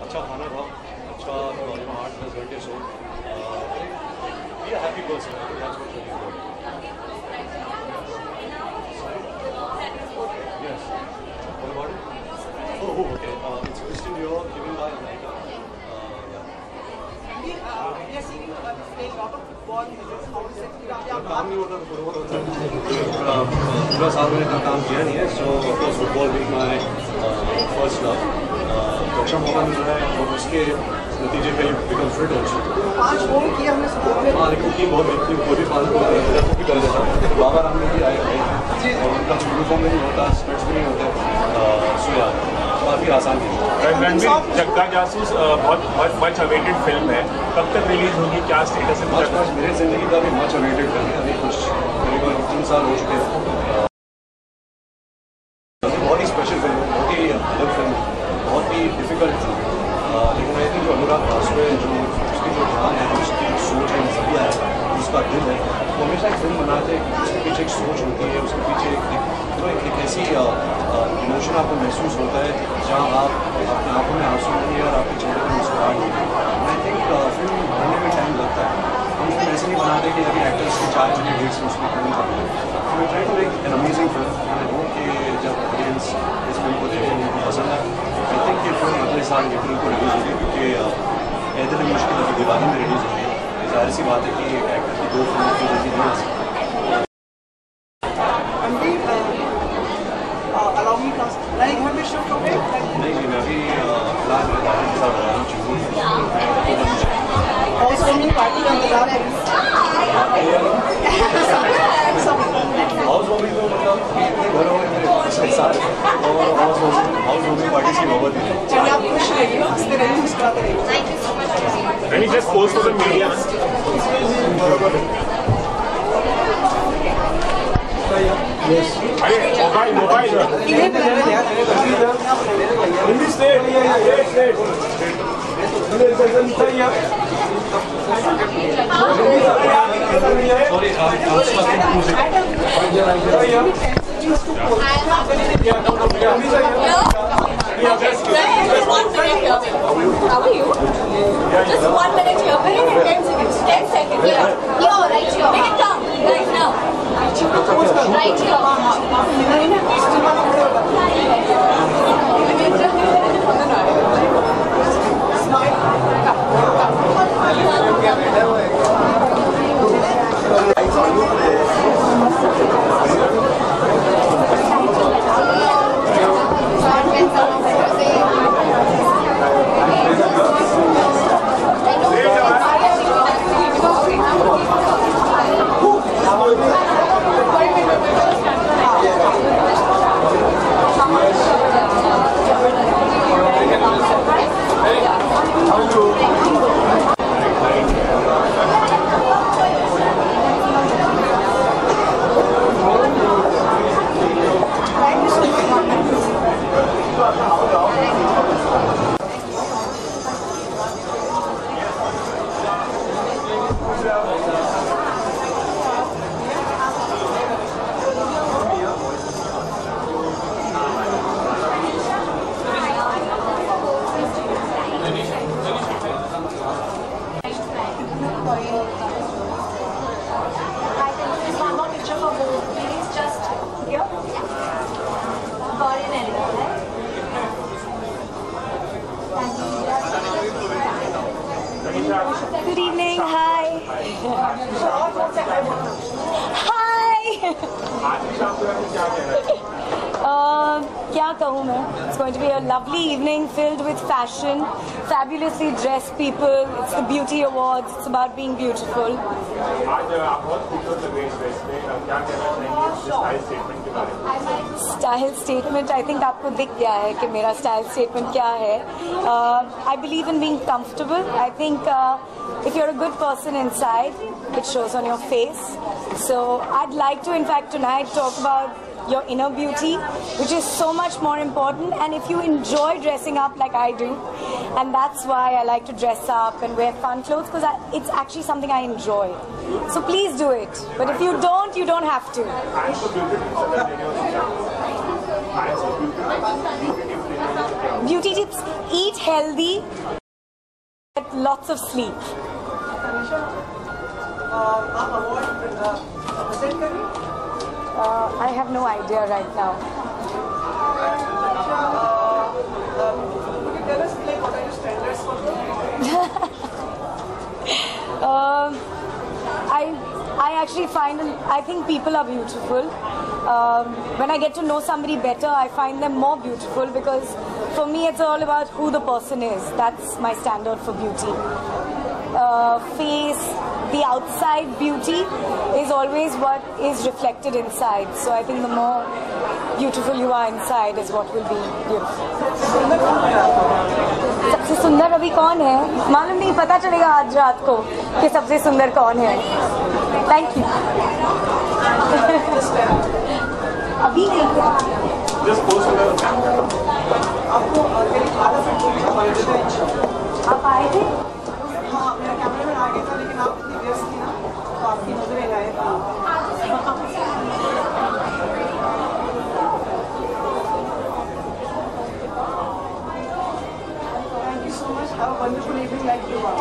अच्छा खाना खाओ, अच्छा 8-10 घंटे सो, be a happy person. I think that's what's really important. Yes. What about it? Oh, okay. It's Christian Dior given by America. काम नहीं होता तो फुटबॉल होता है। पूरा साल मैंने इतना काम किया नहीं है, so of course football being my first love. तो अच्छा मौका मिल रहा है और उसके नतीजे पे become fit also. 5 गोल किए हमने स्कूल में। हाँ, लेकिन टीम बहुत देखती है, कोई भी फालतू भी कर देता है। बाबा राम ने भी आए थे और उनका यूनिफॉर्म में नहीं होता, स्पेट्स भी नहीं होते, सो यार काफ़ी आसान थी। जग्गा जासूस बहुत मच अवेटेड फिल्म है, कब तक रिलीज होगी, क्या स्टेटस है? मेरे जिंदगी का भी मच अवेटेड फिल्म है, अभी कुछ करीबन 3 साल हो चुके हैं। बहुत ही स्पेशल फिल्म है, बहुत ही अलग फिल्म है, बहुत ही डिफिकल्ट फिल्म, लेकिन आई थिंक जो अनुराग बासु है, जो उसकी जो ध्यान है, उसकी सोच है, नजरिया है, उसका दिल है, वो हमेशा एक फिल्म बनाते हैं, उसके पीछे एक सोच होती है, उसके पीछे एक ऐसी इमोशन आपको महसूस होता है जहाँ आप अपनी आंखों में आंसू होंगे और आपके चेहरे पर मुस्कुराहट होगी। आई थिंक फिल्म बनने में टाइम लगता है, हम फिल्म ऐसे नहीं बनाते कि अभी एक्टर्स के 4 महीने डेट से उसकी फिल्म करते हैं। We try to make an amazing film and I hope कि जब ऑडियंस इस फिल्म को देखें उनको पसंद आए। आई थिंक ये फिल्म अगले साल अप्रैल को रिलीज होगी, क्योंकि ऐदल मुश्किल अभी दिवाली में रिलीज होगी। जाहिर सी बात है कि एक एक्टर की 2 फिल्म की जल्दी नहीं आ सकती। नए घर में शिफ्ट हो गए? नहीं, मैं अभी फिलहाल मेरे दादी के साथ रहा हूँ चूरू। हाउस वार्मिंग पार्टी का इंतजार है। हाउस वार्मिंग तो मतलब घर हो गए मेरे 6 साल और हाउस वार्मिंग पार्टी की नौबत ही नहीं। चलिए आप खुश रहिए, हंसते रहिए, मुस्कुराते रहिए। And he just post for the media. Yes. Mobile. In this state. Sorry, I'm stuck in music. Just 1 minute here. How are you? Just 1 minute here. Wait, 10 seconds. 10 seconds. Yeah. Here, right here. Make it come. Right now. Right here. Good evening, hi. Hi. क्या कहूँ मैं? It's going to be a lovely evening filled with fashion, fabulously dressed people. It's the beauty awards. It's about being beautiful. आज आप बहुत खूबसूरत लग रहे हैं इस ड्रेस में, क्या कहना चाहेंगे स्टाइल स्टेटमेंट के बारे में? स्टाइल स्टेटमेंट, आई थिंक आपको दिख गया है कि मेरा स्टाइल स्टेटमेंट क्या है. आई believe in being comfortable. I think if you're a good person inside, it shows on your face. So I'd like to, in fact, tonight talk about your inner beauty, which is so much more important. And if you enjoy dressing up like I do, and that's why I like to dress up and wear fun clothes, because it's actually something I enjoy. So please do it. But if you don't have to. Beauty tips. Eat eat healthy, get lots of sleep. Tanisha, आप award present करें? I have no idea right now. Tanisha, could you tell us like what are your standards for I actually I think people are beautiful. When I get to know somebody better, I find them more beautiful because for me it's all about who the person is. That's my standard for beauty. Face, the outside beauty is always what is reflected inside. So I think the more beautiful you are inside is what will be beautiful. सबसे सुंदर अभी कौन है? मालूम नहीं, पता चलेगा आज रात को कि सबसे सुंदर कौन है. Thank you. अभी नहीं. Just post it on camera. आपको मेरी आधा फिट हमारे देते हैं. आप आए थे? हाँ, मेरा कैमरामैन आ गया था लेकिन आप इतनी व्यस्त थी ना तो आपकी नजरें गायब थी. Thank you so much. Have a wonderful evening like you are.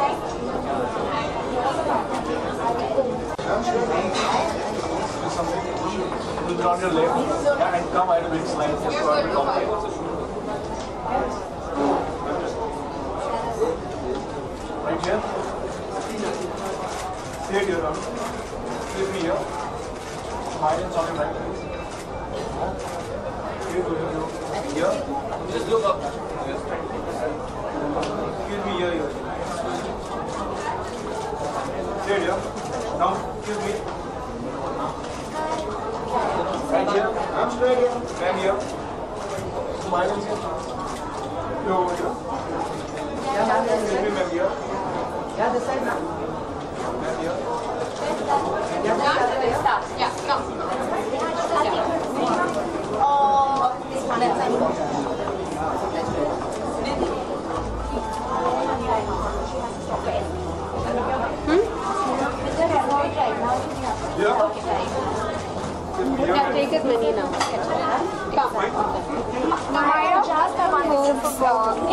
Put it on your left. Yeah, and come at a big slide. Just go ahead and come. Right here. Stay here, Ram. Stay here. Smile and on your right. Here. Just look up. Give me here. Stay here. Now, give me. Right here. I'm straight here. Stand here. Smile and here. You over here. Give me ma'am here. Yeah, this side now. Ma'am here. Yeah, come. Yeah. Yeah, take his money now. Come. Maya, just have one move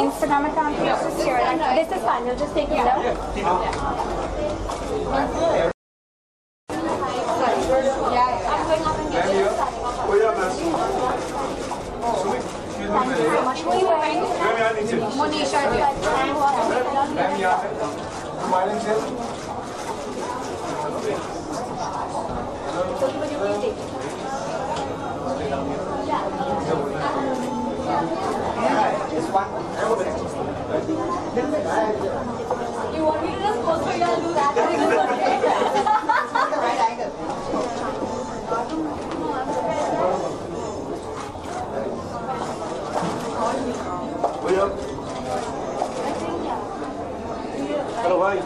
Instagram account. This is fine. You'll just take it down. Ma'am here. Oh yeah, ma'am. Excuse me, ma'am. Ma'am यहाँ नीचे. Monisha, Ma'am यहाँ है. Smiling here. you want me to just post it? I'll do that. The right angle. Oh yeah. Hello, bhai.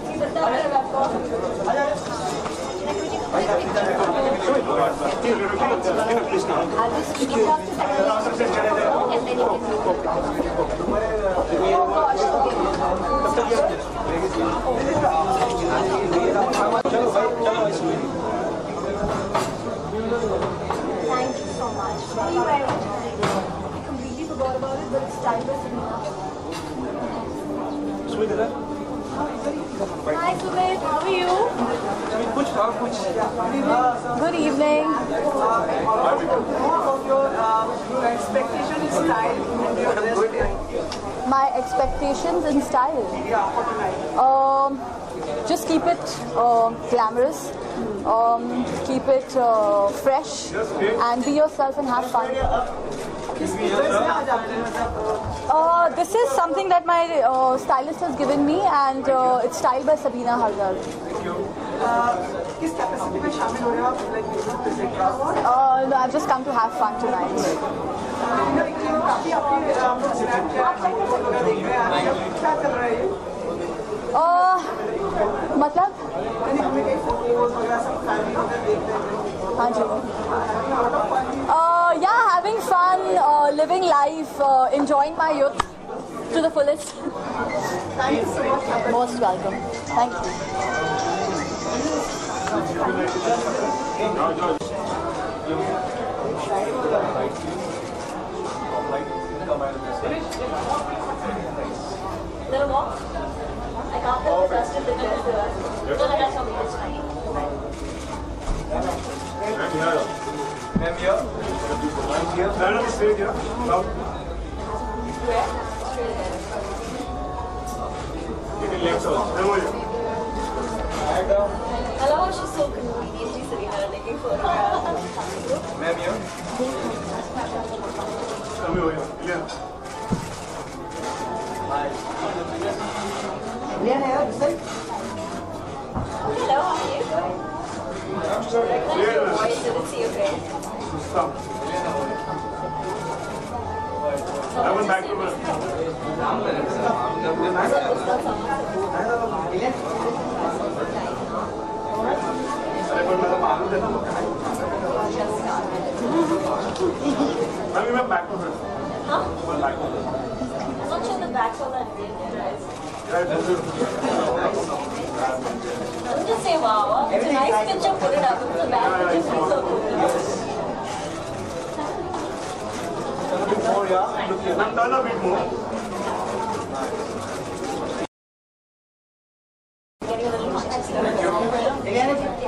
Thank you so much. I completely forgot about it, but it's time for Hi Sumit, how are you? Good evening. Of your expectation is style and your dress. My expectations in style. Yeah, for tonight. Just keep it glamorous, keep it fresh, and be yourself and have fun. This is something that my stylist has given me, and it's styled by Sabina Hardar. किस capacity में शामिल हो रहे हो आप like No, I've just come to have fun tonight. काफी आपके Snapchat वगैरह देख रहे हैं क्या चल रहा है ये मतलब यानी हमें कई फोटोज वगैरह सब फैमिली वगैरह देखते हैं हाँ जी yeah, having fun, living life, enjoying my youth to the fullest. Thank you so much Most welcome. Thank you. Little more? I can't feel the dust of the dress. No, that's not me. It's fine. Ma'am here. I'm here. No, straight here. Now. Where? Left side. I love how she's so conveniently sitting there taking photographs. Ma'am here. Come over here. Yeah. Hello, how are you? Recognize your voice, didn't see your face. Stop. I went back to work. I'll be back to her. Huh? One back to her. I'm not sure the back of that green guys. Right, that's it. Don't just say wow. It's a nice picture, put it up. It's a bad picture, so cool. A bit more, yeah. Look here. Turn a bit more. Getting a little much.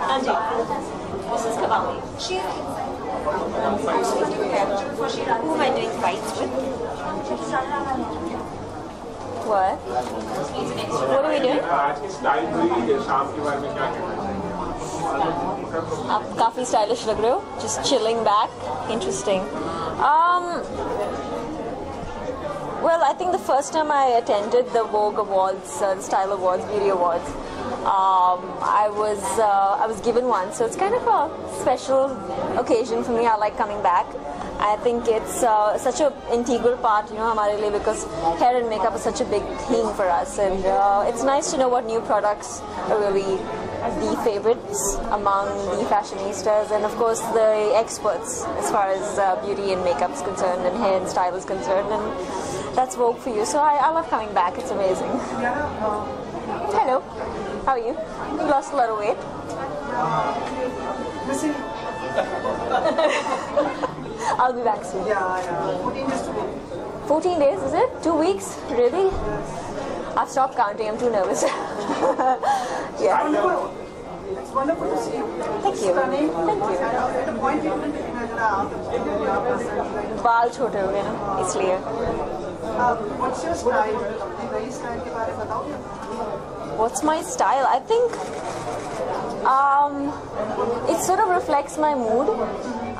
Anji, this is Kavali. Who am I doing fights with? What? What are we doing? आज की style हुई शाम के बारे में क्या कहना है? आप काफी स्टाइलिश लग रहे हो. Just chilling back. Interesting. Well, I think the first time I attended the Vogue Awards, the Style Awards, Beauty Awards, I was given one, so it's kind of a special occasion for me. I like coming back. I think it's such an integral part, हमारे लिए, because hair and makeup is such a big thing for us, and it's nice to know what new products are really the favorites among the fashionistas and of course the experts as far as beauty and makeup is concerned and hair and style is concerned, and that's Vogue for you. So I love coming back. It's amazing. Hello, how are you? You lost a lot of weight. I'll be back soon. Yeah. 14 days to go. 14 days, is it? 2 weeks? Really? I've stopped counting. I'm too nervous. Yeah. It's wonderful to see you. Thank you. Stunning. Thank you. At a point you didn't recognize that. बाल छोटे हो गए ना, इसलिए. What's your style? अपनी नई style के बारे में बताओगे? What's my style? I think it sort of reflects my mood.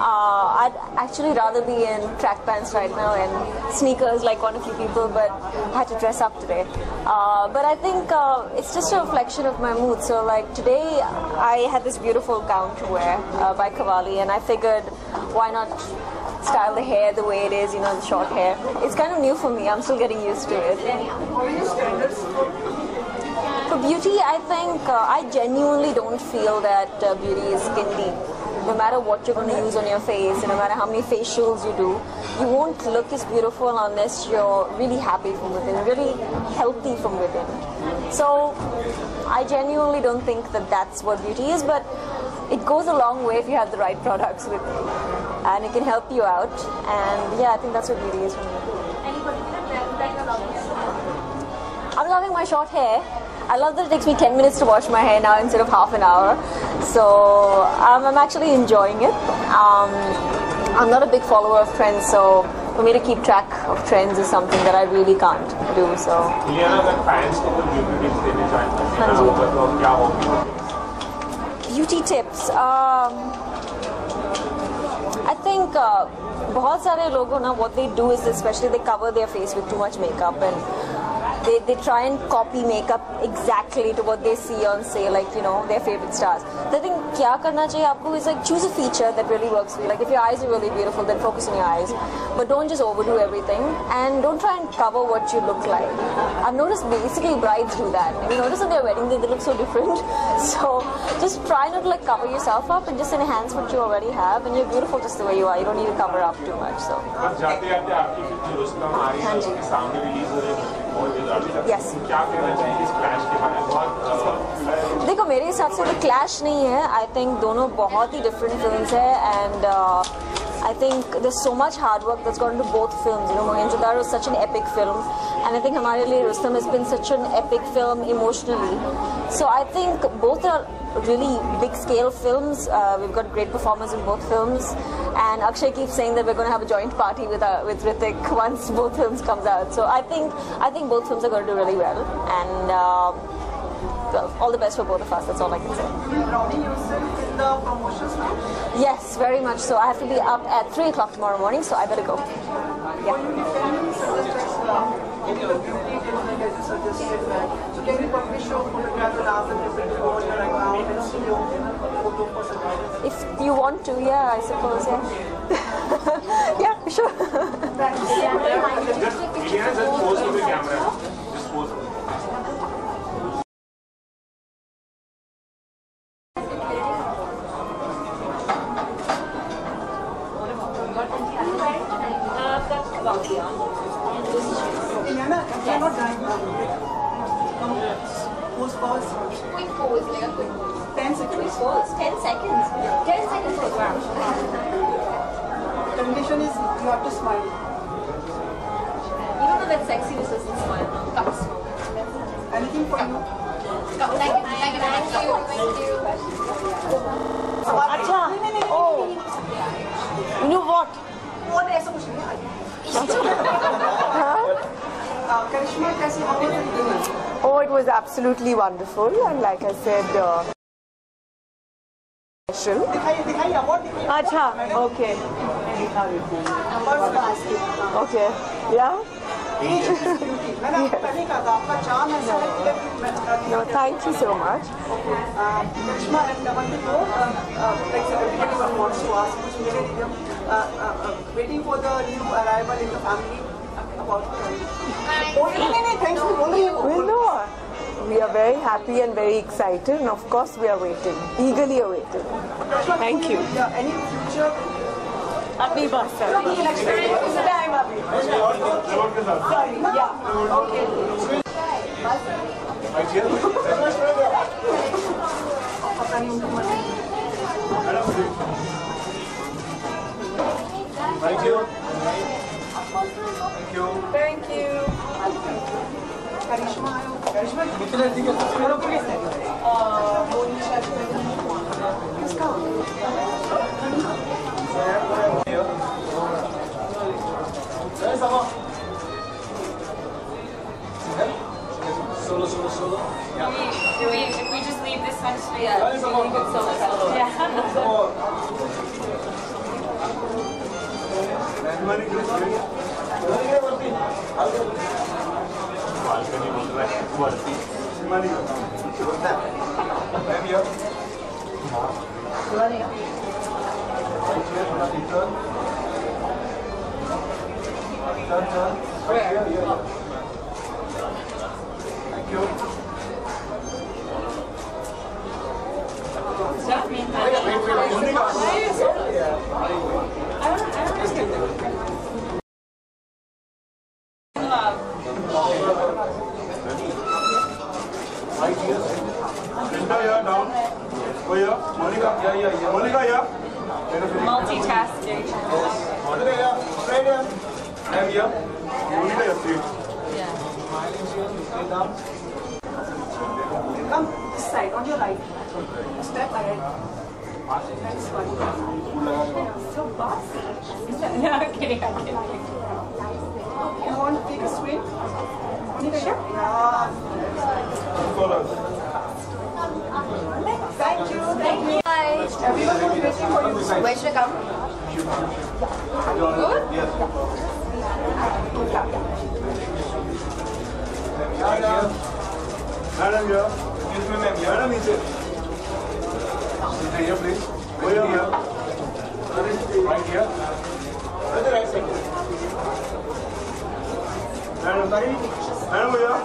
I'd actually rather be in track pants right now and sneakers like one of you people, but I had to dress up today. But I think it's just a reflection of my mood. So like today I had this beautiful gown to wear by Cavalli, and I figured why not style the hair the way it is, the short hair. It's kind of new for me. I'm still getting used to it. For beauty, I think I genuinely don't feel that beauty is skin deep. No matter what you're going to use on your face, and no matter how many facials you do, you won't look as beautiful unless you're really happy from within, really healthy from within. So I genuinely don't think that that's what beauty is, but it goes a long way if you have the right products with you, and it can help you out. And yeah, I think that's what beauty is for me. Any particular trend that you're loving? I'm loving my short hair. I love that it takes me 10 minutes to wash my hair now instead of half an hour. So I'm actually enjoying it. I'm not a big follower of trends, so for me to keep track of trends is something that I really can't do. So. Beauty tips. I think बहुत सारे लोगों ना, what they do is especially they cover their face with too much makeup, and they try and copy makeup exactly to what they see on, say, like, their favorite stars. So I think क्या करना चाहिए आपको is like choose a feature that really works for you. Like if your eyes are really beautiful, then focus on your eyes, but don't just overdo everything, and don't try and cover what you look like. I've noticed basically brides do that. You notice at their wedding they look so different. So just try not to like cover yourself up and just enhance what you already have, and you're beautiful just the way you are. You don't need to cover up too much. So. Yes. देखो मेरे हिसाब से तो clash नहीं है. I think दोनों बहुत ही different films है, and I think there's so much hard work that's gone into both films. Mohenjo-daro is such an epic film, and I think Hamare Liye Rustom has been such an epic film emotionally. So I think both are really big scale films. We've got great performers in both films, and Akshay keeps saying that we're going to have a joint party with Hrithik once both films comes out. So I think both films are going to do really well, and all the best for both of us. That's all I can say. Grounding yourself in the promotions now? Yes, very much so. I have to be up at 3 o'clock tomorrow morning, so I better go. Can you publish your photograph and ask them to print it over your account and see your photo for some? If you want to, yeah, I suppose, yeah. Yeah, sure. Just pose to the camera. Just pose. Quick pause, like a quick 10 seconds. pause. 10 seconds. 10 seconds for wow. The condition is you have to smile. You don't know that sexy was doesn't smile. Cups. Anything for you? Thank you. अच्छा oh you know what वो ऐसा कुछ नहीं है. Karishma, कैसी how was the dinner? oh it was absolutely wonderful and like I said special दिखाइए award दिखाइए. अच्छा okay Awards basket. okay yeah Age is beauty. मैंने आपको पहले कहा था आपका चार्म ऐसा है कि no thank you so much Karishma and Namandeep like everybody wants to ask कुछ मेरे लिए waiting for the new arrival in the family about नहीं thanks for बोल रही हो. we know we are very happy and very excited and of course we are waiting eagerly awaiting thank you Any future happy birthday next time अभी. Sorry. Yeah. Okay. Right here. Thank you. Thank you. thank you Karishma कितने दिन के करो please Monisha किसका Solo. If we just leave this one straight, yeah, it's really good solo. Yeah. Thank you. Right here. Linda, yeah, down. Oh, yeah. Monica. Yeah. Monica, yeah. Multitasking. Monica, yeah. Right here. I'm here. Monica, yeah, straight. Yeah. Stay down. Come this side on your right. Step ahead. That's fine. So bossy. No, I'm kidding. You want to take a swing? Sure. Yeah. Follow. Thank you. Hi. Everyone will be waiting for you. Where should I come? Good? Yes. Madam here. Excuse me, ma'am. Madam is here. Sit here, please. Go here. Right here. The right side. Madam, here. Madam here.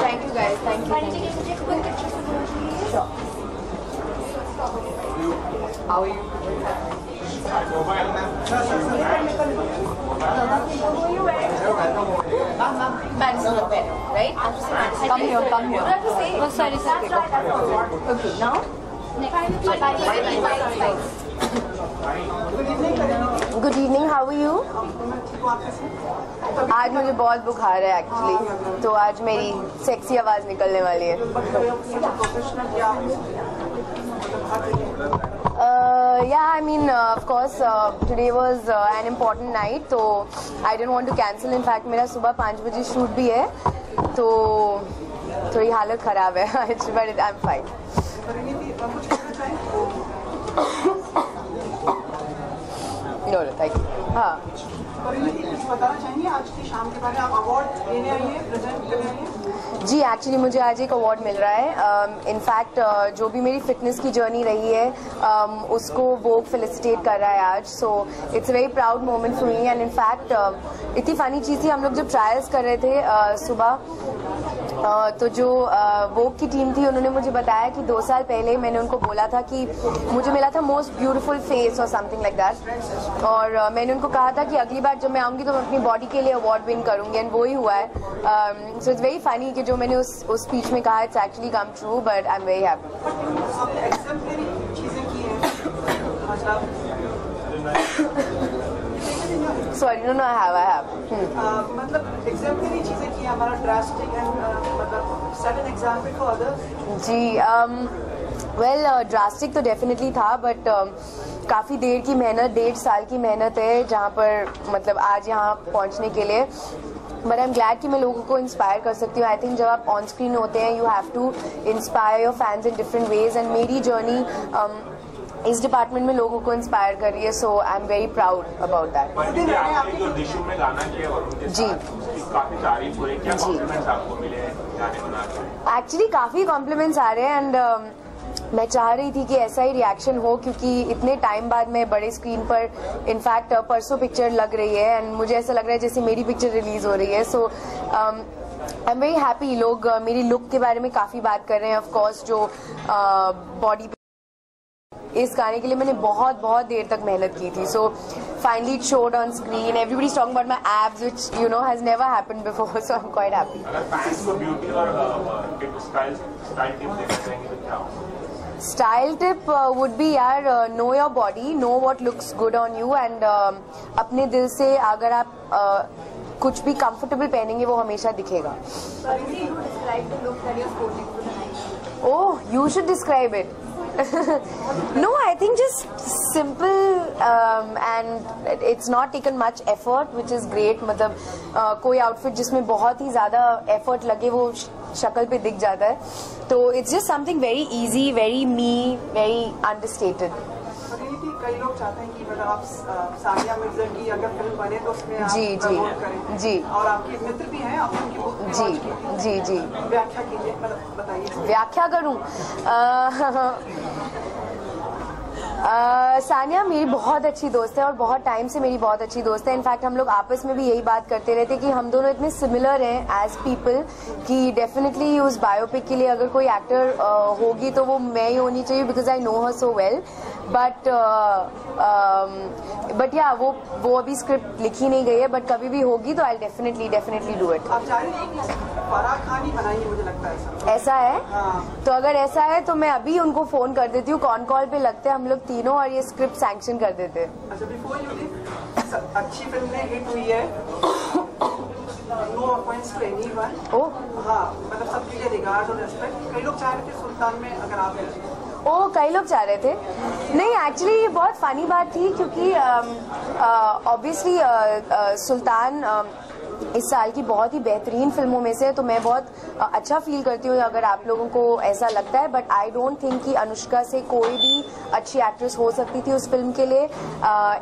Thank you guys. Thank you. Sure. How are you? Mobile, ma'am. Bands on the bed, right? Come here. What do I have to say? Oh, sorry. Okay, now? Next. Good evening, how are you? आज मुझे बहुत बुखार है actually, तो आज मेरी sexy आवाज़ निकलने वाली है। Yeah, I mean, of course, today was an important night, तो I didn't want to cancel. In fact, मेरा सुबह 5 बजे शूट भी है, तो थोड़ी हालत ख़राब है आज, but I'm fine. No, thank you. हाँ. बताना चाहेंगे आज की शाम के बारे में? आप अवार्ड लेने आई हैं, प्रेजेंट करने आई हैं? जी, एक्चुअली मुझे आज एक अवार्ड मिल रहा है। इनफैक्ट जो भी मेरी फिटनेस की जर्नी रही है उसको वो फेलिसिटेट कर रहा है आज, so it's a very proud moment for me. And in fact इतनी फ़नी चीज़ थी, हम लोग जब ट्रायल्स कर रहे थे सुबह, तो जो वोग की टीम थी उन्होंने मुझे बताया कि 2 साल पहले मैंने उनको बोला था कि मुझे मिला था मोस्ट ब्यूटीफुल फेस और समथिंग लाइक दैट, और मैंने उनको कहा था कि अगली बार जब मैं आऊँगी तो मैं अपनी बॉडी के लिए अवार्ड विन करूँगी, एंड वो ही हुआ है। सो इट्स वेरी फनी कि जो मैंने उस स्पीच में कहा it's actually come true, but I am very happy. Sorry, no, I have. मतलब एग्जाम्पलरी चीजें की, हमारा ड्रास्टिक एंड मतलब set an example for others. जी, वेल ड्रास्टिक तो डेफिनेटली था, बट काफ़ी देर की मेहनत, 1.5 साल की मेहनत है जहाँ पर मतलब आज यहाँ पहुँचने के लिए। बट आई एम ग्लैड कि मैं लोगों को इंस्पायर कर सकती हूँ। आई थिंक जब आप ऑन स्क्रीन होते हैं you have to inspire your fans in different ways, and मेरी जर्नी इस डिपार्टमेंट में लोगों को इंस्पायर कर रही है, so I am very proud about that. जी, एक्चुअली काफ़ी कॉम्प्लीमेंट्स आ रहे हैं, एंड मैं चाह रही थी कि ऐसा ही रिएक्शन हो, क्योंकि इतने टाइम बाद मैं बड़े स्क्रीन पर, इनफैक्ट परसों पिक्चर लग रही है, एंड मुझे ऐसा लग रहा है जैसे मेरी पिक्चर रिलीज हो रही है। So I am very happy. लोग मेरी लुक के बारे में काफ़ी बात कर रहे हैं। ऑफ कोर्स जो बॉडी, इस गाने के लिए मैंने बहुत देर तक मेहनत की थी, so finally it showed on screen. Everybody is talking about my abs which you know has never happened before, so I am quite happy. Style tip would be यार, know your body, know what looks good on you, and अपने दिल से अगर आप कुछ भी comfortable पहनेंगे वो हमेशा दिखेगा। Oh, you should describe it. No, I think just simple and it's not taken much effort, which is great. मतलब कोई आउटफिट जिसमें बहुत ही ज़्यादा एफर्ट लगे वो शक्ल पे दिख जाता है, तो it's just something very easy, very me, very understated. कई लोग चाहते हैं कि मतलब आप सानिया मिर्जा की अगर फिल्म बने तो उसमें आप प्रमोट करें। जी, और आपके मित्र भी हैं, आप उनकी बुक भी लॉन्च कीजिए। जी, व्याख्या कीजिए, मतलब बताइए। व्याख्या करूं? सानिया मेरी बहुत अच्छी दोस्त है और बहुत टाइम से मेरी बहुत अच्छी दोस्त है। इनफैक्ट हम लोग आपस में भी यही बात करते रहते कि हम दोनों इतने सिमिलर हैं एज पीपल कि डेफिनेटली उस बायोपिक के लिए अगर कोई एक्टर होगी तो वो मैं ही होनी चाहिए, because I know her so well. But या वो अभी स्क्रिप्ट लिखी नहीं गई है, बट कभी भी होगी तो आई डेफिनेटली डू इट। मुझे लगता है ऐसा है। तो अगर ऐसा है तो मैं अभी उनको फोन कर देती हूँ, कॉन कॉल पे लगते हैं हम लोग तीनों और ये स्क्रिप्ट सैंक्शन कर देते हैं। अच्छा, बिफोर यू लीव, अच्छी फिल्म ने हिट हुई है, नो ऑफेंस टू एनीवन। ओह हाँ, मतलब सबके लिए रिगार्ड और रिस्पेक्ट। कई लोग चाह रहे थे सुल्तान में अगर आप कई लोग चाह रहे थे। नहीं, एक्चुअली ये बहुत फनी बात थी क्योंकि ऑब्वियसली सुल्तान इस साल की बहुत ही बेहतरीन फिल्मों में से, तो मैं बहुत अच्छा फील करती हूँ अगर आप लोगों को ऐसा लगता है। बट आई डोंट थिंक कि अनुष्का से कोई भी अच्छी एक्ट्रेस हो सकती थी उस फिल्म के लिए।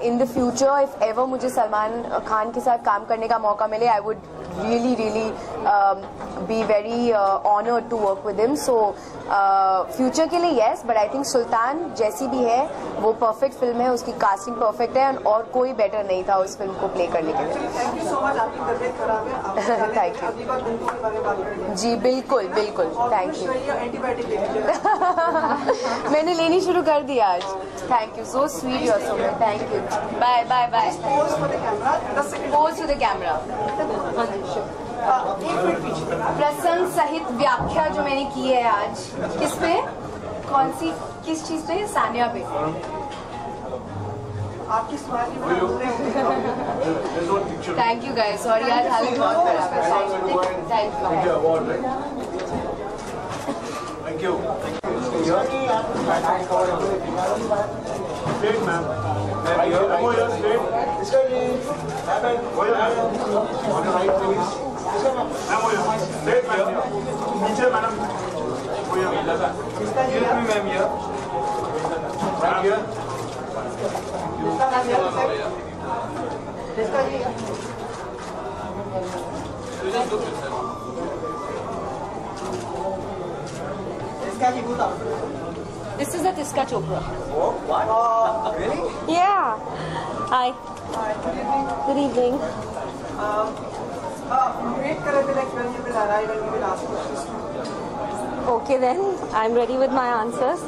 In the future if ever मुझे सलमान खान के साथ काम करने का मौका मिले, I would really be very honoured to work with him. So future के लिए yes, but I think Sultan जैसी भी है वो परफेक्ट फिल्म है, उसकी कास्टिंग परफेक्ट है और कोई बेटर नहीं था उस फिल्म को प्ले करने के लिए। Thank you so much. आपकी तबीयत खराब है, थैंक यू। जी बिल्कुल, थैंक यू। मैंने लेनी शुरू कर दी आज। Thank you, so sweet your so much. Thank you, bye. Pose to the camera. प्रसंग सहित व्याख्या जो मैंने की है आज, किस पे, किस चीज पे? सानिया पे। आपकी स्माइल की वजह There's one picture. Thank you guys. Sorry, आज हालत बहुत खराब है. Thank you. Thank you. Award, right? Thank you. Straight, ma'am. Right here, straight. On your right, please. Ma'am, straight, ma'am. Picture, madam. Here, ma'am, here. Right here. This is a Tiska Chopra. Oh, what? Really? Yeah. Hi. Good evening. Good evening. Wait कर रहे थे like when you will arrive and you will ask questions. Okay then, I'm ready with my answers.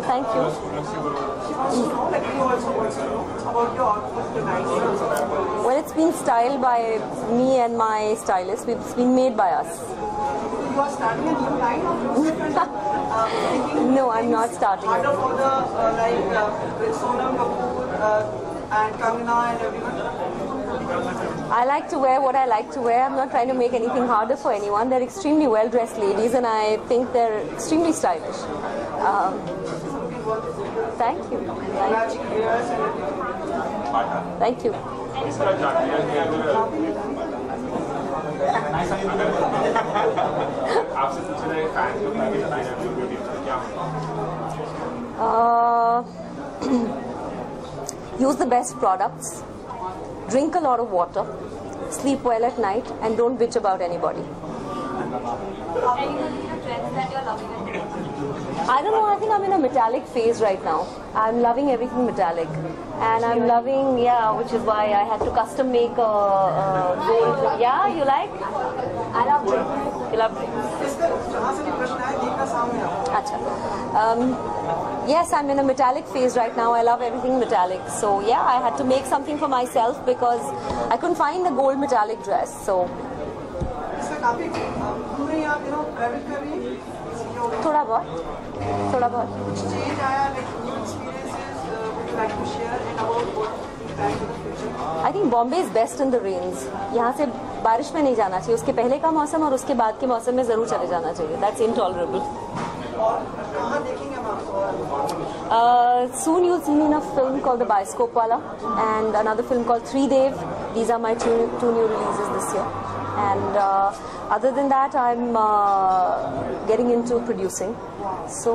Thank you. She wants to know, like you also wants to know about your outfit tonight. Well, it's been styled by me and my stylist. It's been made by us. You are starting a new line of thinking. No, I'm not starting it. Harder for the with Sonam Kapoor and Kangana and everyone. I like to wear what I like to wear. I'm not trying to make anything harder for anyone. They're extremely well-dressed ladies and I think they're extremely stylish. Thank you. Matching ears and Thank you. Use the best products. Drink a lot of water, sleep well at night, and don't bitch about anybody. I don't know, I think I'm in a metallic phase right now. I'm loving everything metallic. And I'm loving, which is why I had to custom make a gold. Yeah, you like? I love drinks. You love drinks? Acha. Yes, I'm in a metallic phase right now. I love everything metallic. So yeah, I had to make something for myself because I couldn't find the gold metallic dress. So thoda bahut. change आया like new experiences would you like to share and about what you plan for the future? I think Bombay is best in the rains. यहाँ से बारिश में नहीं जाना चाहिए. उसके पहले का मौसम और उसके बाद के मौसम में जरूर चले जाना चाहिए. That's intolerable. और कहाँ देखेंगे हम आपको? Soon you'll see me in a film called The Bioscope Wala and another film called Three Dev. These are my two new releases this year. And other than that, I'm getting into producing. So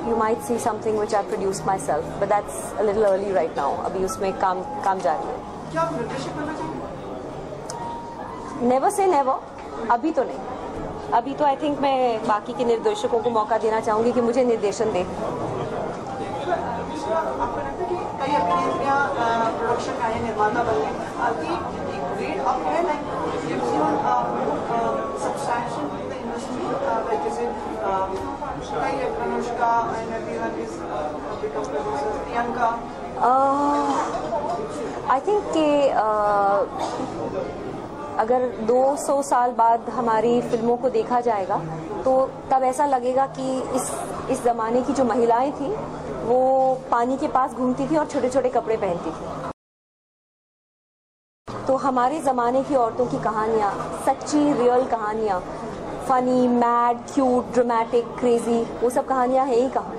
you might see something which I produced myself, but that's a little early right now. अभी उसमें काम जा रही है. क्या आप निर्देशक बनना चाहेंगे? Never say never. अभी तो नहीं. अभी तो I think मैं बाकी के निर्देशकों को मौका देना चाहूँगी कि मुझे निर्देशन दे. आपको लगता है कि कई अभिनेत्रियाँ प्रोडक्शन आए निर्माता बनने की ग्रेड अप है like gives you substantial in the industry like is it कई Anushka and everyone is become producers Priyanka. I think कि अगर 200 साल बाद हमारी फिल्मों को देखा जाएगा तो तब ऐसा लगेगा कि इस ज़माने की जो महिलाएं थी वो पानी के पास घूमती थी और छोटे छोटे कपड़े पहनती थी. तो हमारे ज़माने की औरतों की कहानियाँ, सच्ची रियल कहानियाँ, funny, mad, cute, dramatic, crazy, वो सब कहानियाँ हैं ही कहाँ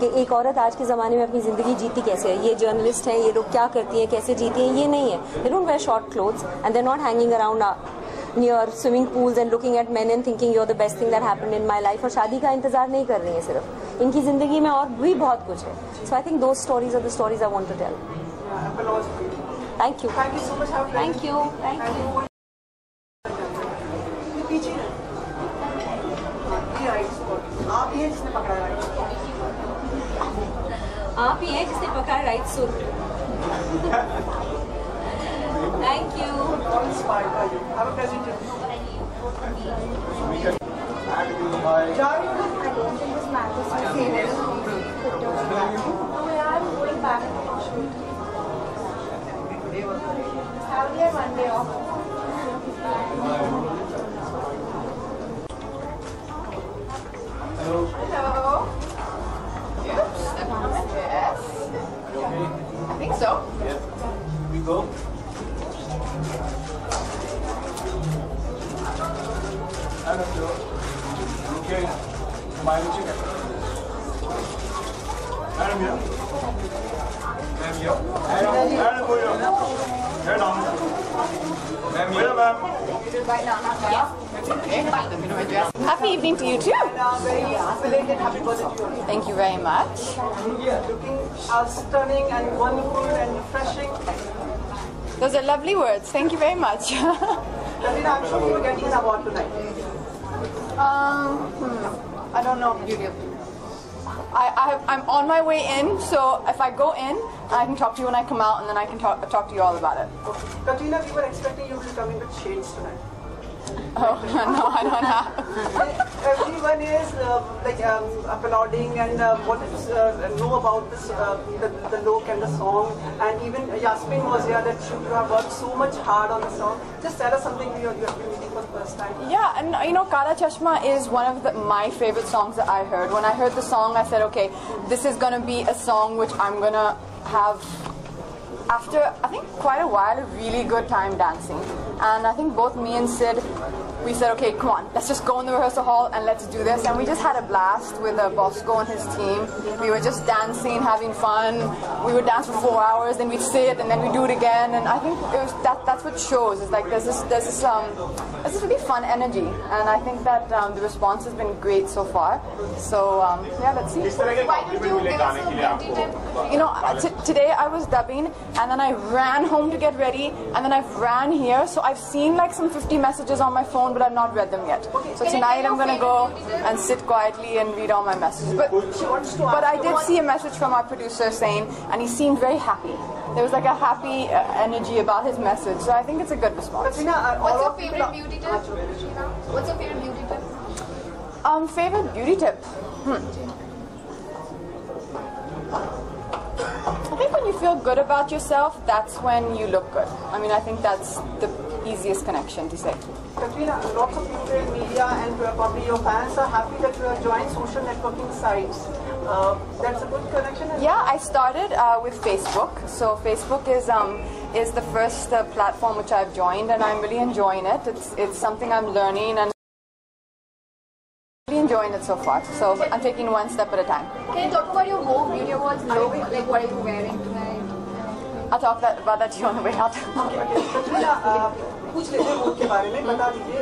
कि एक औरत आज के ज़माने में अपनी ज़िंदगी जीती कैसे है. ये जर्नलिस्ट हैं, ये लोग क्या करती हैं, कैसे जीती हैं, ये नहीं है. They don't wear short clothes and they not hanging around near swimming pools and looking at men and thinking you are the best thing that happened in my life. और शादी का इंतजार नहीं कर रही है सिर्फ. इनकी ज़िंदगी में और भी बहुत कुछ है. So I think those stories are the stories I want to tell. Thank you. Thank you so much. Thank you. Thank you. पीछे ये राइट स्पॉट आप ही हैं जिसने पकड़ा राइट स्पॉट. आप ही हैं जिसने पकड़ा राइट सुर. Thank you. All inspired by you. Have a pleasant day. Jari, I don't think this matters to say this. I'm going back to shoot. I'll get one day off. Hello. Oops. Yes. I think so. Stand up here. Look here. Smile and chicken. Stand here. Ma'am here. Stand over here. Head down. Ma'am here, ma'am. Happy evening to you too. Very belated happy birthday to you. Thank you very much. Looking stunning and wonderful and refreshing. Those are lovely words. Thank you very much. Katrina, I'm sure you're getting an award tonight. I don't know. I'm on my way in, so if I go in, I can talk to you when I come out, and then I can talk to you all about it. Katrina, we were expecting you to come in with shades tonight. Oh, no, I don't have. Everyone is applauding and know about this, the look and the song. And even Yasmin was here that you have worked so much hard on the song. Just tell us something you have been meeting for the first time. Yeah, and you know, Kala Chashma is one of my favorite songs that I heard. When I heard the song, I said, okay, this is going to be a song which I'm going to have, after I think quite a while, a really good time dancing. And I think both me and Sid, we said, okay, come on, let's just go in the rehearsal hall and let's do this. And we just had a blast with Bosco and his team. We were just dancing, having fun. We would dance for 4 hours, then we'd sit, and then we'd do it again. And I think it was that's what shows. It's like there's this really fun energy, and I think that the response has been great so far. So yeah, let's see. Why don't you give us a beauty tip? You know, today I was dubbing, and then I ran home to get ready, and then I ran here. So I've seen like some 50 messages on my phone, but I've not read them yet. So tonight I'm going to go and sit quietly and read all my messages. But I did see a message from our producer saying, and he seemed very happy. There was like a happy energy about his message. So I think it's a good response. What's your favorite beauty tip? What's your favorite beauty tip? Favorite beauty tip? I think when you feel good about yourself, that's when you look good. I mean, I think that's the easiest connection to say. Katrina, lots of people in media and probably your fans are happy that you have joined social networking sites. That's a good connection. Yeah, I started with Facebook. So Facebook is the first platform which I've joined, and I'm really enjoying it. It's something I'm learning and really enjoying it so far. So I'm taking one step at a time. Can you talk about your Vogue Beauty Awards look? Like, what are you wearing tonight? I'll talk about that to you on the way out. Katrina, कुछ लेते Vogue के बारे में बता दीजिए.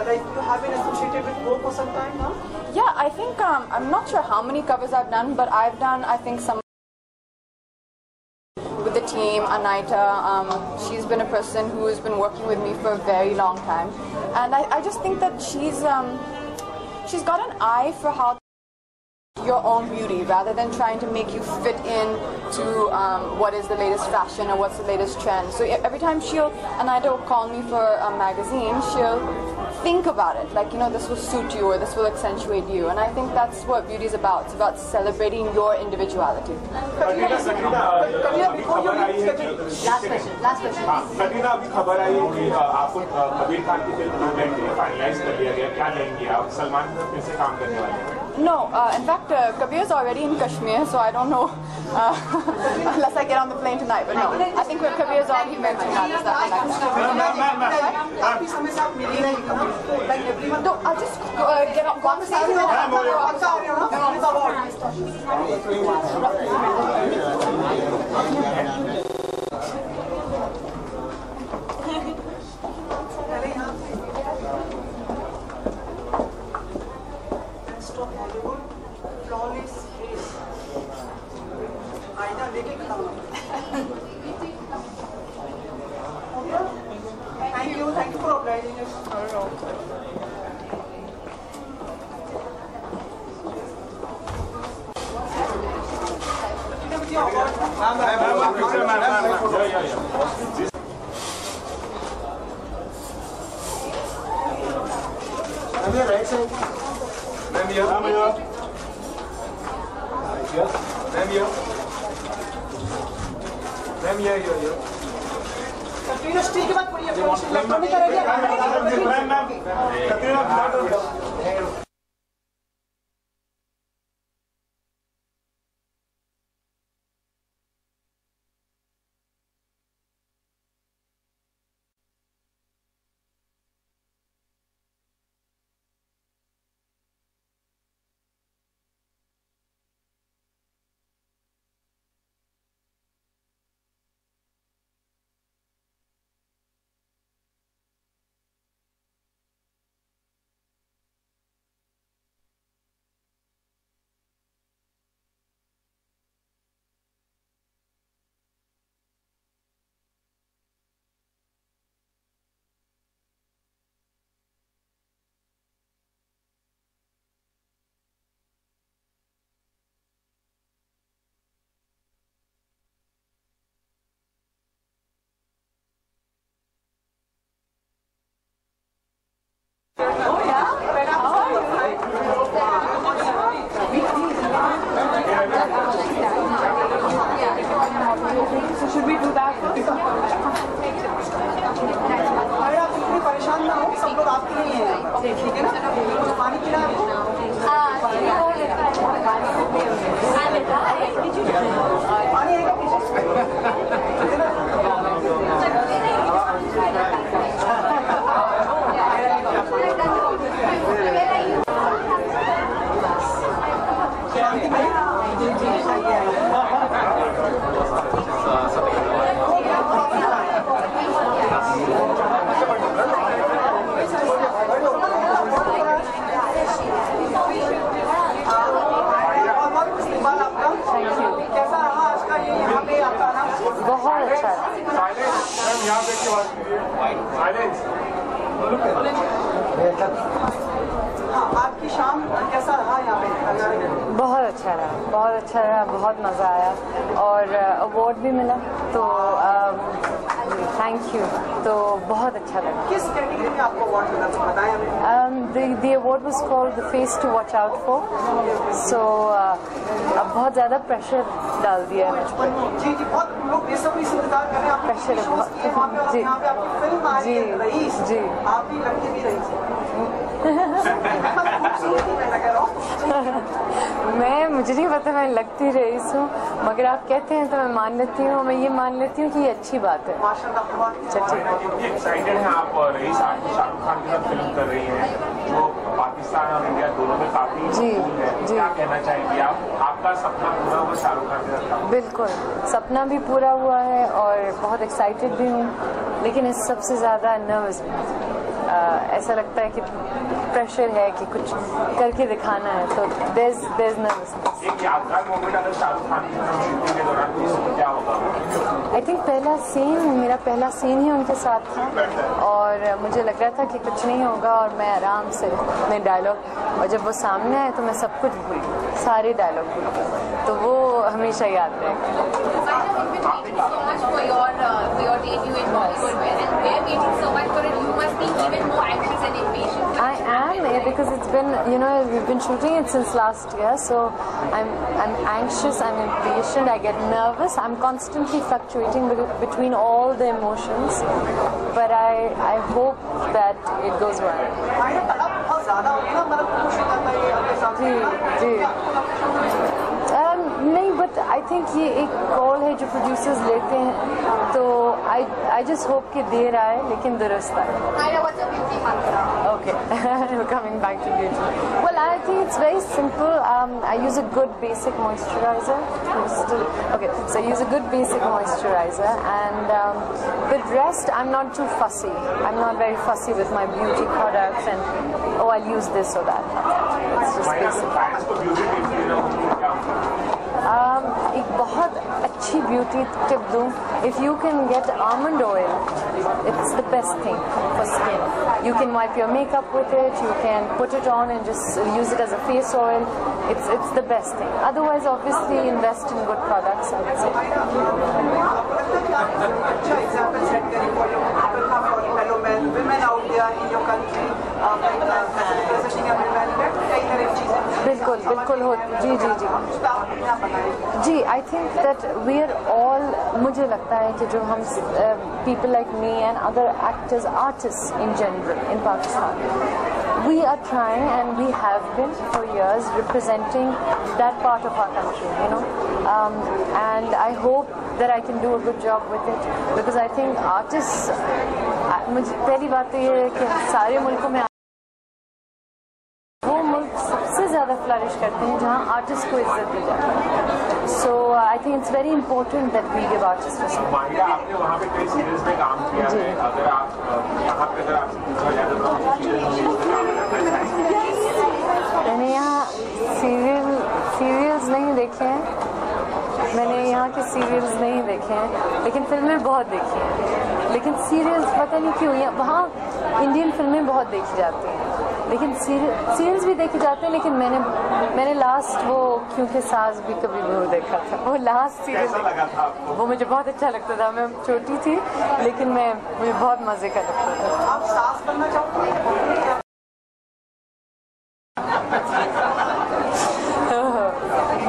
Like you have been associated with Vogue for some time now. Yeah, I think I'm not sure how many covers I've done, but I've done, I think, some with the team. Anaita, she's been a person who has been working with me for a very long time, and I just think that she's got an eye for how your own beauty, rather than trying to make you fit in to what is the latest fashion or what's the latest trend. So every time Anaita will call me for a magazine, she'll think about it, like, you know, this will suit you or this will accentuate you. And I think that's what beauty is about. It's about celebrating your individuality. Last question. Katrina, अभी खबर आई है कि आपको कबीर खान की film finalise कर लिया गया, क्या कहेंगे आप? सलमान खान फिर से काम करने वाले हैं? No, in fact, Kabir is already in Kashmir, so I don't know unless I get on the plane tonight. But no, I think Kabir is already mentioned that. No, I'll just get on one Thank you for obliging us. Right side. Ma'am here. Ma'am here. Ma'am here. Ma'am here. Katrina, steel के बाद पूरी electronic करेंगे. Ma'am. Katrina, ठीक है ना? पानी पीना है आपको? पानी है बहुत अच्छा आपकी शाम कैसा रहा यहाँ पे? बहुत अच्छा रहा, बहुत अच्छा रहा, बहुत मज़ा आया और अवार्ड भी मिला तो थैंक यू, तो बहुत अच्छा लगा। किस कैटेगरी में आपको अवार्ड मिला तो बताएं हमें। The award was called The Face to Watch Out For. So अब बहुत ज़्यादा प्रेशर डाल दिया है मुझ पर। जी जी, बहुत लोग बेसब्री से इंतजार कर रहे हैं। प्रेशर है बहुत। जी, यहाँ पे आपकी फिल्म आ रही है रईस। जी, आप भी लगती भी रईस। मुझे नहीं पता, मैं लगती रईस हूँ, मगर आप कहते हैं तो मैं मान लेती हूँ, मैं ये मान लेती हूँ कि ये अच्छी बात है। अच्छा, ठीक है। एक्साइटेड हैं आप रईस, आप शाहरुख खान के साथ फिल्म कर रही हैं जो पाकिस्तान और इंडिया दोनों में काफी जी, जी। क्या कहना चाहेंगी आप? आपका सपना पूरा हुआ शाहरुख खान के साथ? बिल्कुल, सपना भी पूरा हुआ है और बहुत एक्साइटेड भी हूँ, लेकिन इस सबसे ज़्यादा नर्वस भी। ऐसा लगता है कि प्रेशर है कि कुछ करके दिखाना है, तो there's nervousness। एक यादगार मोमेंट अगर शाहरुख खान की शूटिंग के दौरान तो क्या होगा? आई थिंक मेरा पहला सीन ही उनके साथ था और मुझे लग रहा था कि कुछ नहीं होगा और मैं आराम से मैं डायलॉग, और जब वो सामने आए तो मैं सब कुछ भूल गई, सारे डायलॉग भूल गई, तो वो हमेशा याद रहेगा। I am, because it's been, we've been shooting it since last year, so I'm anxious, I'm impatient, I get nervous, I'm constantly fluctuating between all the emotions, but I hope that it goes well. नहीं, but I think ये एक call है जो producers लेते हैं, तो I just hope कि देर आए लेकिन दुरुस्त आए। Okay, coming back to beauty. Well, I think it's very simple. I use a good basic moisturizer. Okay, so I use a good basic moisturizer, and with rest, I'm not too fussy. I'm not very fussy with my beauty products, and I'll use this or that. It's just basic. एक बहुत अच्छी beauty tip दूँ, if you can get almond oil, it's the best thing for skin. You can wipe your makeup with it, you can put it on and just use it as a face oil. It's the best thing. Otherwise, obviously, invest in good products, I would say. Women out there in your country, representing everyone, बिल्कुल हो जी जी जी जी I think that we are all, मुझे लगता है कि जो हम people like me and other actors, artist in general in Pakistan, we are trying and we have been for years representing that part of our country, and I hope that I can do a good job with it, because I think artists, मुझे पहली बात तो ये है कि सारे मुल्कों में सबसे ज़्यादा फ्लरिश करते हैं जहाँ आर्टिस्ट को इज्जत दी जाती है, so I think it's very important that we give artist respect. आपने वहाँ पे कई सीरियल्स में काम किया है, अगर आप यहाँ पे अगर आपसे पूछा जाए तो मैंने यहाँ सीरियल्स नहीं देखे हैं, मैंने यहाँ के सीरियल्स नहीं देखे हैं, लेकिन फिल्में बहुत देखी हैं, लेकिन सीरियल्स पता नहीं क्यों, वहाँ इंडियन फिल्में बहुत देखी जाती हैं, लेकिन सीरियल्स भी देखे जाते हैं, लेकिन मैंने लास्ट वो क्योंकि सास भी कभी बहू देखा था, वो लास्ट सीरियल वो मुझे बहुत अच्छा लगता था, मैं छोटी थी लेकिन मुझे बहुत मज़े का लगता था। आप सास बनना चाहोगे?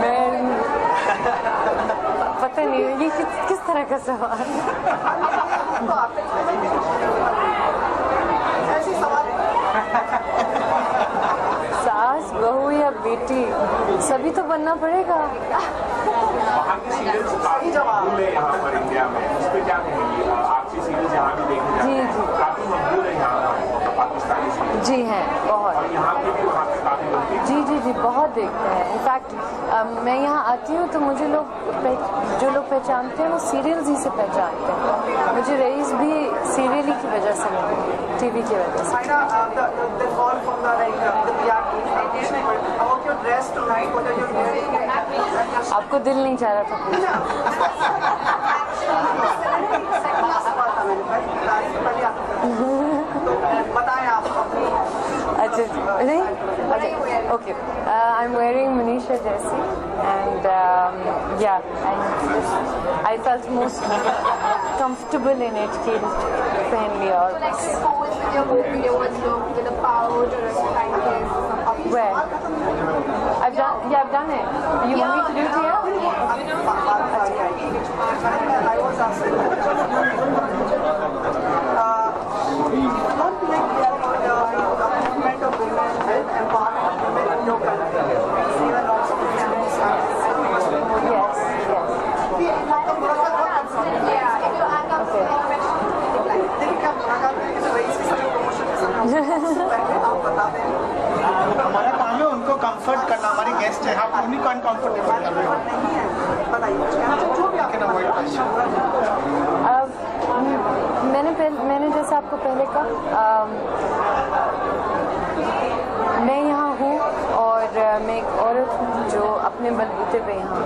मैं पता नहीं ये किस तरह का सवाल ऐसी सवाल अभी तो बनना पड़ेगा। वहाँ की सीरियल्स काफी मकबूल है यहाँ पर इंडिया में, उस पर क्या कहेंगी? आपकी सीरियल्स यहाँ भी देखे जाते हैं, काफी मकबूल है यहाँ पाकिस्तानी सीरियल। जी हैं, बहुत। और यहाँ पे भी वहाँ पे काफी लोग देखते हैं। जी, बहुत देखते हैं। इनफैक्ट मैं यहाँ आती हूँ तो मुझे जो लोग पहचानते हैं वो सीरियल्स ही से पहचानते हैं। मुझे रईस भी सीरियल ही की वजह से मिली, टीवी की वजह से। आपको दिल नहीं चाह रहा था? बताएं आप। अच्छा नहीं, okay. I'm wearing Manisha Jaisi, and I felt most comfortable in it कि पहन लिया। और where? I've done it. You want me to do it here? I was asking. Not like the movement of women and empowerment of women in your country. We see that lots of examples. Yes. हमारा काम है उनको comfort करना, हमारी guest है, आप उन्हीं को अनकंफर्टेबल कर रहे हो। मैंने जैसे आपको पहले कहा, मैं यहाँ हूँ और मैं एक औरत हूँ जो अपने बलबूते पे यहाँ हूँ।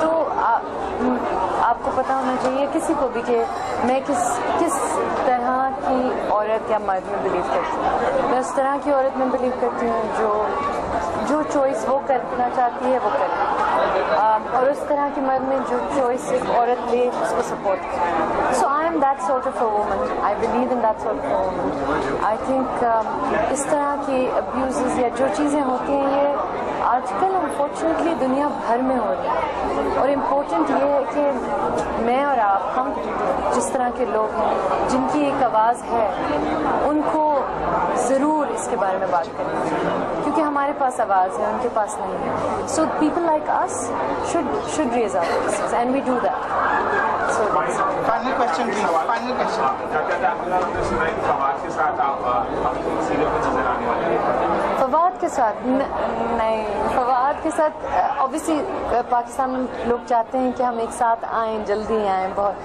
तो आपको पता होना चाहिए किसी को भी कि मैं किस तरह की औरत या मर्द में बिलीव करती हूँ। मैं उस तरह की औरत में बिलीव करती हूँ जो चॉइस वो करना चाहती है वो करे, और उस तरह की मर्द में जो चॉइस एक औरत ले उसको सपोर्ट करे। So I am that sort of a woman, I believe in that sort of a woman. I think इस तरह की अब्यूज़ या जो चीज़ें होती हैं ये आजकल अनफॉर्चुनेटली दुनिया भर में हो रही है। और इम्पोर्टेंट ये है कि मैं और आप, हम जिस तरह के लोग हैं जिनकी एक आवाज़ है, उनको ज़रूर इसके बारे में बात करें, क्योंकि हमारे पास आवाज़ है, उनके पास नहीं है। So people like us should raise our voices, and we do that. So final question please, final question. Fawad के साथ आप अपनी सीरियल में नजर आने वाले हैं? फवाद के साथ नहीं, फवाद के साथ ऑब्वियसली पाकिस्तान में लोग चाहते हैं कि हम एक साथ आएँ, जल्दी आएँ बहुत,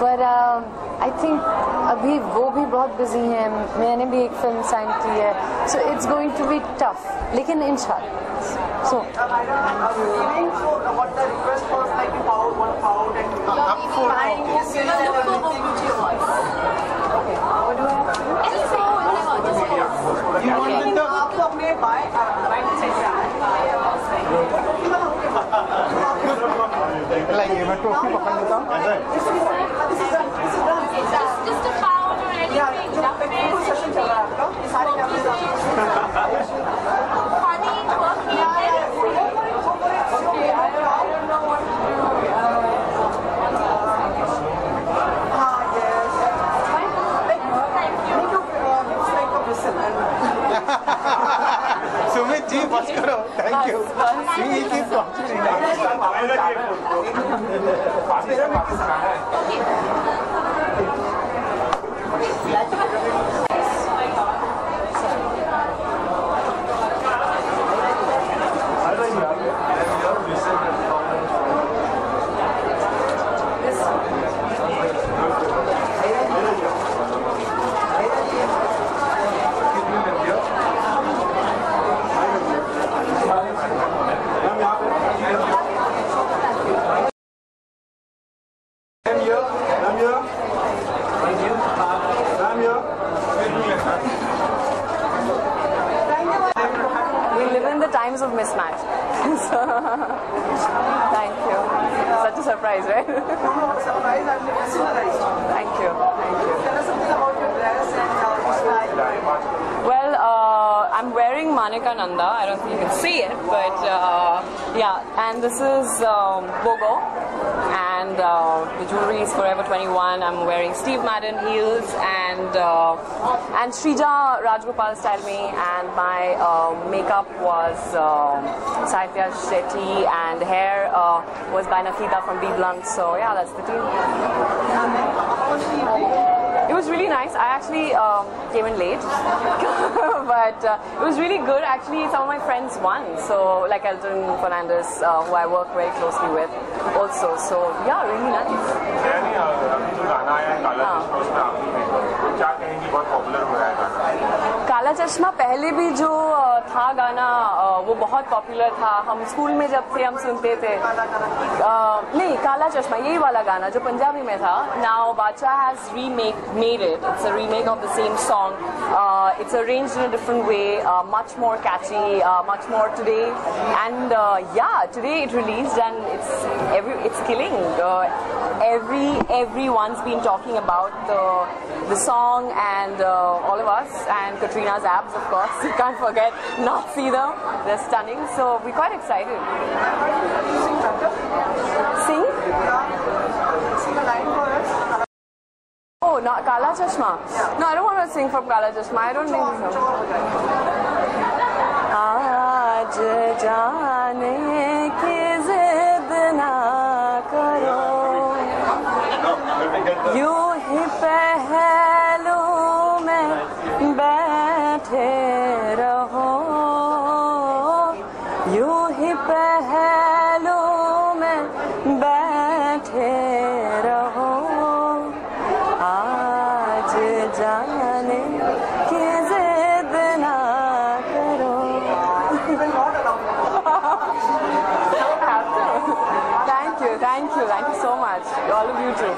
पर आई थिंक अभी वो भी बहुत बिजी हैं, मैंने भी एक फिल्म साइन की है, so it's going to be tough, लेकिन इंशाल्लाह। So what the request was like pound, 1 pound, and buying his and everything. Okay, what do I have to do? You wanted the आपको अपने buy right side से लाइए, मैं trophy पकड़ लेता हूँ। This is done. Just a pound or anything. जो session चल रहा है आपका, ये सारे कैमरे Funny, quirky. सुमित जी बस करो, thank you. Times of mismatch. So, thank you. Such a surprise, right? surprise, I'm mesmerized. Thank you. Tell us something about your dress and your style. Well, I'm wearing Manika Nanda. I don't think you can see it, but yeah. And this is BOGO, and the jewelry is Forever 21. I'm wearing Steve Madden heels and Shrija Rajgopal style me, and my makeup was Saitya Shetty, and hair was by Nakita from B Blunt. So yeah, that's the team. It was really nice. I actually came in late, but it was really good. Actually, some of my friends won. So, like Elton Fernandez, who I work very closely with, also. So, yeah, really nice. काला चश्मा पहले भी जो था गाना वो बहुत popular था. हम स्कूल में जब थे हम सुनते थे. नहीं, काला चश्मा यही वाला गाना जो पंजाबी में था. Now Badshah has made it. It's a remake of the same song. It's arranged in a different way, much more catchy, much more today. And yeah, today it released and it's killing. Everyone's been talking about the song, and all of us, and Katrina's abs, of course. You can't forget, not see them. They're stunning. So we're quite excited. Sing? Sing a line for us. Oh, not Kala Chashma. No, I don't want to sing from Kala Chashma. I don't think so. Aaj jaane ki zid na karo, यूं ही पहलू में बैठे रहो, यूं ही पहलू में बैठे रहो, आज जाने की जिद ना करो. Thank you so much. All of you too.